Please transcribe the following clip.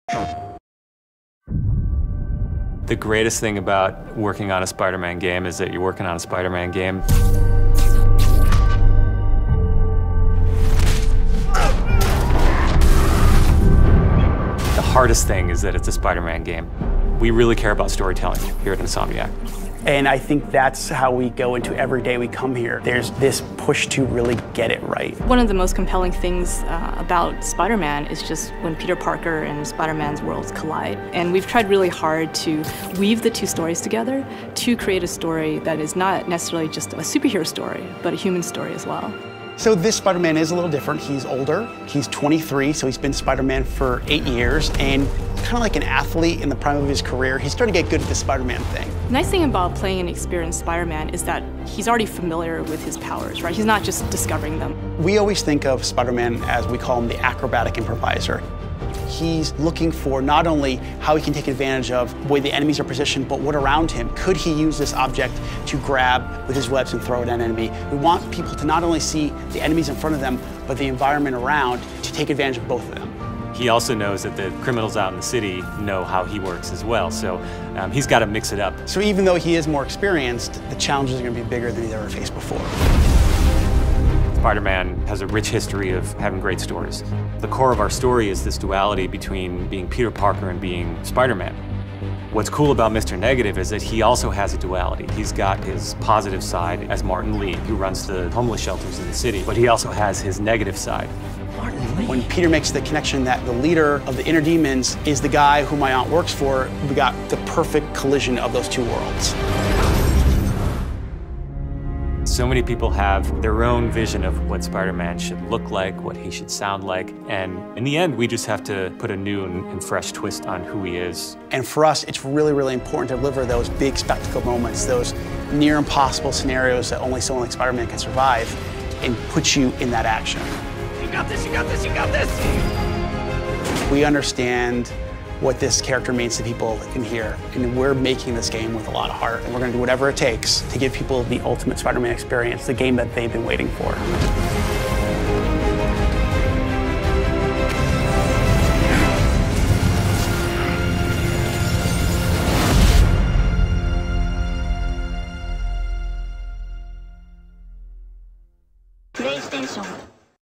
The greatest thing about working on a Spider-Man game is that you're working on a Spider-Man game. The hardest thing is that it's a Spider-Man game. We really care about storytelling here at Insomniac. And I think that's how we go into every day we come here. There's this push to really get it right. One of the most compelling things about Spider-Man is just when Peter Parker and Spider-Man's worlds collide. And we've tried really hard to weave the two stories together to create a story that is not necessarily just a superhero story, but a human story as well. So this Spider-Man is a little different. He's older, he's 23, so he's been Spider-Man for 8 years, and kind of like an athlete in the prime of his career, he's starting to get good at the Spider-Man thing. The nice thing about playing an experienced Spider-Man is that he's already familiar with his powers, right? He's not just discovering them. We always think of Spider-Man as, we call him, the acrobatic improviser. He's looking for not only how he can take advantage of the way the enemies are positioned, but what around him. Could he use this object to grab with his webs and throw at an enemy? We want people to not only see the enemies in front of them, but the environment around, to take advantage of both of them. He also knows that the criminals out in the city know how he works as well, so he's got to mix it up. So even though he is more experienced, the challenges are going to be bigger than he's ever faced before. Spider-Man has a rich history of having great stories. The core of our story is this duality between being Peter Parker and being Spider-Man. What's cool about Mr. Negative is that he also has a duality. He's got his positive side as Martin Lee, who runs the homeless shelters in the city, but he also has his negative side. When Peter makes the connection that the leader of the inner demons is the guy who my aunt works for, we got the perfect collision of those two worlds. So many people have their own vision of what Spider-Man should look like, what he should sound like, and in the end, we just have to put a new and fresh twist on who he is. And for us, it's really, really important to deliver those big spectacle moments, those near impossible scenarios that only someone like Spider-Man can survive, and put you in that action. You got this, you got this, you got this! We understand what this character means to people in here, and we're making this game with a lot of heart, and we're going to do whatever it takes to give people the ultimate Spider-Man experience, the game that they've been waiting for.